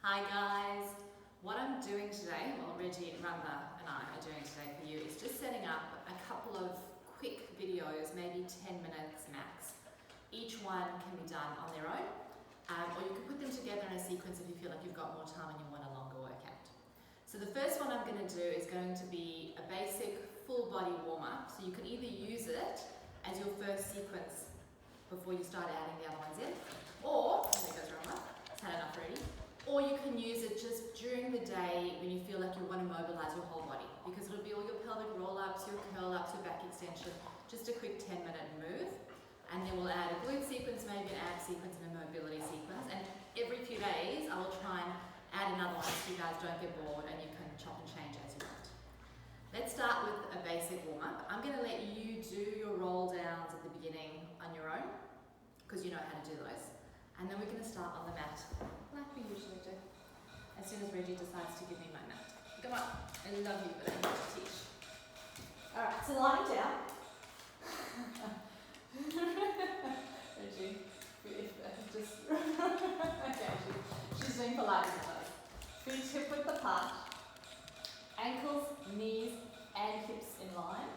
Hi guys, what I'm doing today, well Reggie, Ramba and I are doing today for you is just setting up a couple of quick videos, maybe 10 minutes max. Each one can be done on their own, or you can put them together in a sequence if you feel like you've got more time and you want a longer workout. So the first one I'm going to do is going to be a basic full body warm up, so you can either use it as your first sequence before you start adding the other ones in, or, there goes Ramba, it's had enough already. Or you can use it just during the day when you feel like you want to mobilize your whole body, because it'll be all your pelvic roll-ups, your curl-ups, your back extension, just a quick 10-minute move. And then we'll add a glute sequence, maybe an ab sequence and a mobility sequence. And every few days I will try and add another one so you guys don't get bored and you can chop and change as you want. Let's start with a basic warm-up. I'm going to let you do your roll downs at the beginning on your own, because you know how to do those. And then we're going to start on the mat, like we usually do, as soon as Reggie decides to give me my mat. Come on, I love you, but I need to teach. Alright, so lying down. Reggie, just, okay, she's doing Pilates with feet hip width apart, ankles, knees, and hips in line.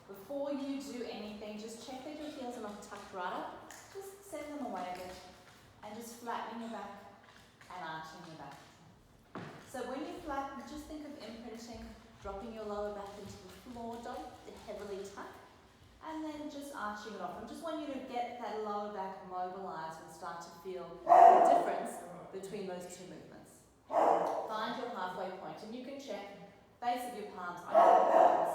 Before you do anything, just check that your heels are not tucked right up. Just send them away a bit. And just flattening your back and arching your back. So when you flatten, just think of imprinting, dropping your lower back into the floor, don't heavily tuck, and then just arching it off. I just want you to get that lower back mobilized and start to feel the difference between those two movements. Find your halfway point, and you can check base of your palms on your palms,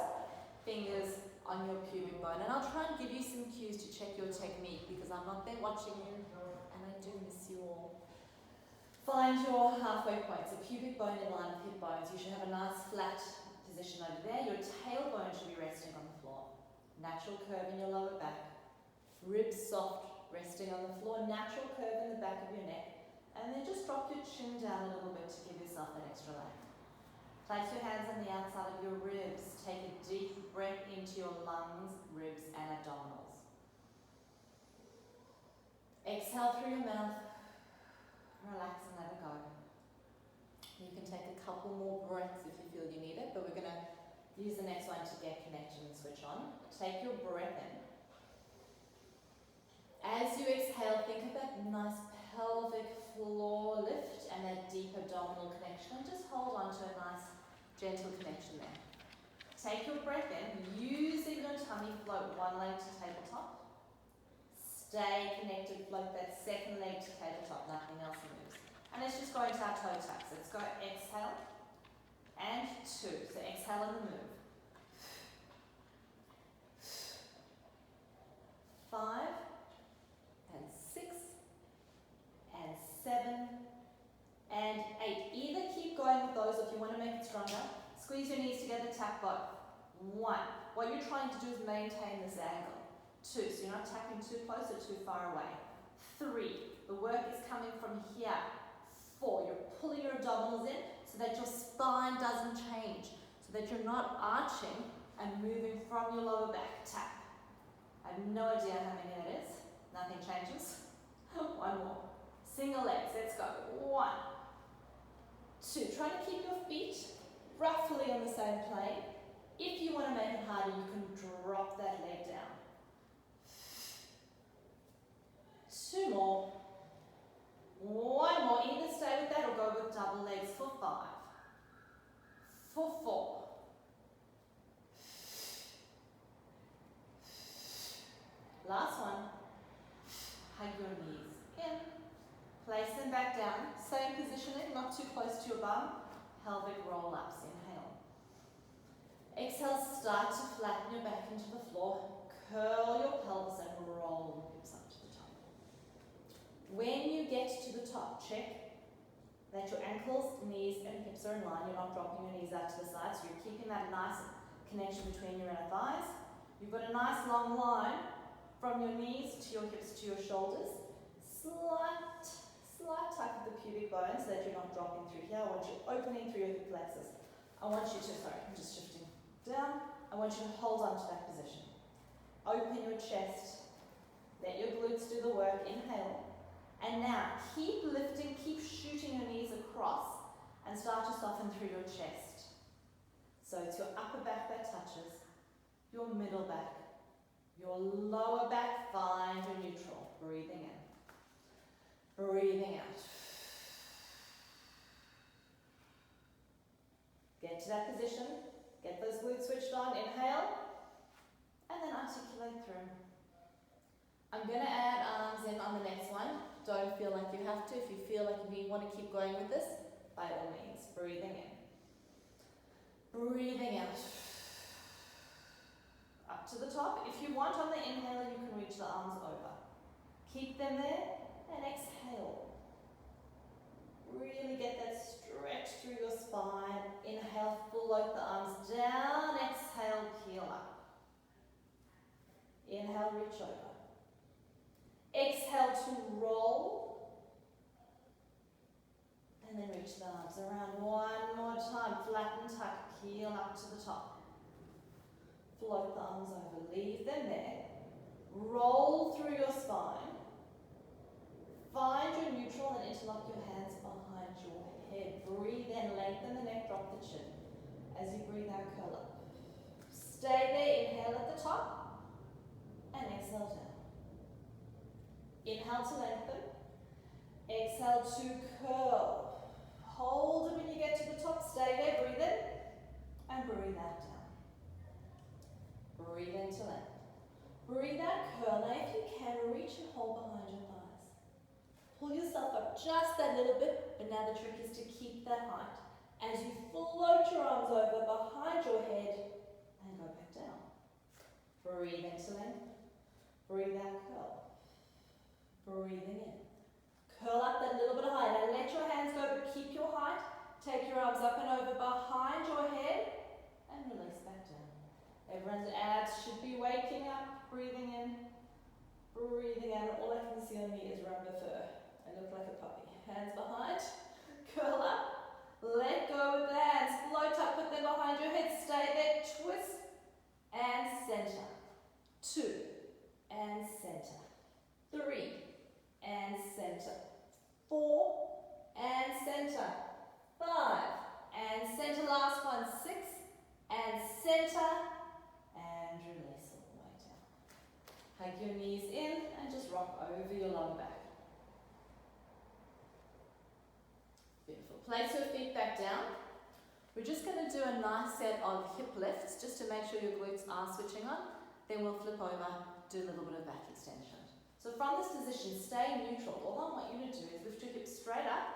fingers on your pubic bone, and I'll try and give you some cues to check your technique because I'm not there watching you. I do miss you all. Find your halfway point, so pubic bone in line with hip bones. You should have a nice flat position over there. Your tailbone should be resting on the floor. Natural curve in your lower back. Ribs soft, resting on the floor. Natural curve in the back of your neck. And then just drop your chin down a little bit to give yourself that extra length. Place your hands on the outside of your ribs. Take a deep breath into your lungs, ribs, and abdominals. Exhale through your mouth, relax and let it go. You can take a couple more breaths if you feel you need it, but we're going to use the next one to get connection and switch on. Take your breath in. As you exhale, think of that nice pelvic floor lift and that deep abdominal connection. Just hold on to a nice gentle connection there. Take your breath in, using your tummy, float one leg to tabletop. Stay connected, float that second leg to tabletop, nothing else moves. And let's just go into our toe taps. Let's go exhale and 2. So exhale and move. 5 and 6 and 7 and 8. Either keep going with those, or if you want to make it stronger, squeeze your knees together, tap both. 1. What you're trying to do is maintain this angle. 2, so you're not tapping too close or too far away. 3, the work is coming from here. 4, you're pulling your abdominals in so that your spine doesn't change, so that you're not arching and moving from your lower back. Tap. I have no idea how many that is. Nothing changes. 1 more. Single legs, let's go. 1, 2, try to keep your feet roughly on the same plane. If you want to make it harder, you can drop that leg down. 2 more. 1 more. Either stay with that or go with double legs for 5. For 4. Last one. Hug your knees in. Place them back down. Same positioning, not too close to your bum. Pelvic roll-ups. Inhale. Exhale, start to flatten your back into the floor. Curl your pelvis and roll your hips up to the top. When you get to the top, check that your ankles, knees, and hips are in line. You're not dropping your knees out to the side, so you're keeping that nice connection between your inner thighs. You've got a nice long line from your knees to your hips to your shoulders. Slight tuck of the pubic bone so that you're not dropping through here. I want you opening through your hip flexors. I want you to, I'm just shifting down. I want you to hold on to that position. Open your chest. Let your glutes do the work. Inhale. And And now, keep lifting, keep shooting your knees across and start to soften through your chest. So it's your upper back that touches, your middle back, your lower back, find your neutral. Breathing in, breathing out. Get to that position, get those glutes switched on, inhale, and then articulate through. I'm going to add arms in on the next one. Don't feel like you have to. If you feel like you want to keep going with this, by all means, breathing in. Breathing out. Up to the top. If you want on the inhaler, you can reach the arms over. Keep them there and exhale. Really get that stretch through your spine. Inhale, float the arms down. Exhale, peel up. Inhale, reach over. Exhale to roll. And then reach the arms around one more time. Flatten, tuck, peel up to the top. Float the arms over. Leave them there. Roll through your spine. Find your neutral and interlock your hands behind your head. Breathe in, lengthen the neck, drop the chin. As you breathe out, curl up. Stay there, inhale at the top, and exhale down. Inhale to lengthen, exhale to curl. Hold it when you get to the top, stay there, breathe in, and breathe out down. Breathe in to lengthen. Breathe out, curl. Now if you can, reach and hold behind your thighs. Pull yourself up just that little bit, but now the trick is to keep that height. As you float your arms over behind your head and go back down. Breathe into length. Breathe out, curl. Breathing in. Curl up that little bit higher. Now let your hands go, but keep your height. Take your arms up and over behind your head and release back down. Everyone's abs should be waking up. Breathing in. Breathing out. All I can see on me is rubber fur. I look like a puppy. Hands behind. Curl up. Let go with the hands. Float up. Put them behind your head. Stay there. Twist. And center. 2. And center. 3. And center. 4. And center. 5. And center. Last one. 6. And center. And release all the way down. Hug your knees in and just rock over your lower back. Beautiful. Place your feet back down. We're just going to do a nice set of hip lifts just to make sure your glutes are switching on. Then we'll flip over, do a little bit of back extension. So from this position, stay neutral. All I want you to do is lift your hips straight up,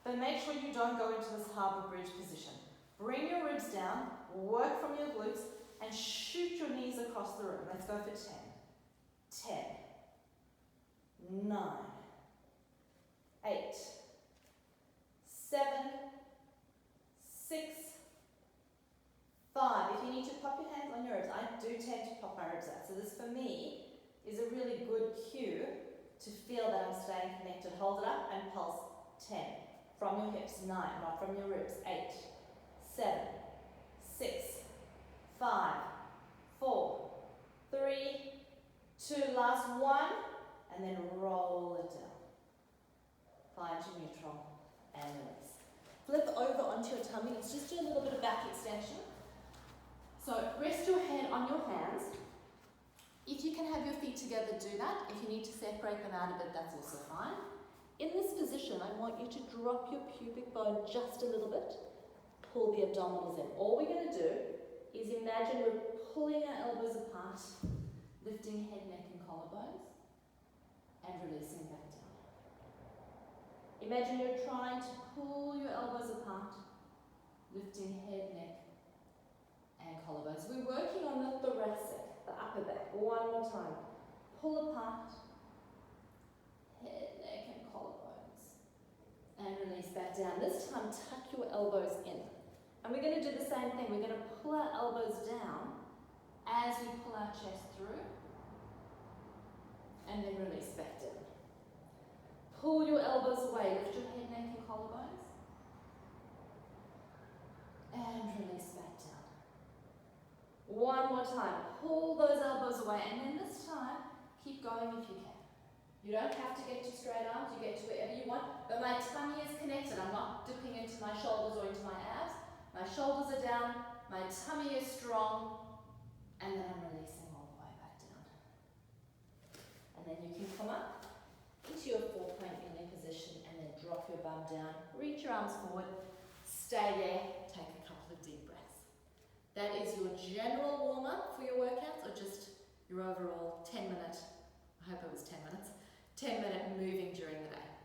but make sure you don't go into this harbour bridge position. Bring your ribs down, work from your glutes, and shoot your knees across the room. Let's go for 10. 10. 9. 8. 7. 6. 5. If you need to pop your hands on your ribs, I do tend to pop my ribs out. So this for me is a really good cue to feel that I'm staying connected. Hold it up and pulse. 10. From your hips. 9. Not from your ribs. 8. 7. 6. 5. 4. 3. 2. Last one. And then roll it down. Find your neutral and release. Flip over onto your tummy. Let's just do a little bit of back extension. So rest your head on your hands. If you can have your feet together, do that. If you need to separate them out a bit, that's also fine. In this position, I want you to drop your pubic bone just a little bit. Pull the abdominals in. All we're going to do is imagine we're pulling our elbows apart, lifting head, neck, and collarbones, and releasing back down. Imagine you're trying to pull your elbows apart, lifting head, neck, and collarbones. We're working on the thoracic, the upper back. One more time. Pull apart, head, neck, and collarbones. And release back down. This time, tuck your elbows in. And we're going to do the same thing. We're going to pull our elbows down as we pull our chest through. And then release back down. Pull your elbows away. Lift your head, neck, and collarbones. And release back down. One more time. Pull those elbows away. And then this time, keep going if you can. You don't have to get to straight arms, you get to wherever you want, but my tummy is connected. I'm not dipping into my shoulders or into my abs. My shoulders are down, my tummy is strong, and then I'm releasing all the way back down. And then you can come up into your 4-point kneeling position and then drop your bum down, reach your arms forward, stay there, take a couple of deep breaths. That is your general warm-up for your workouts, or just your overall 10-minute, I hope it was 10 minutes, 10-minute moving during the day.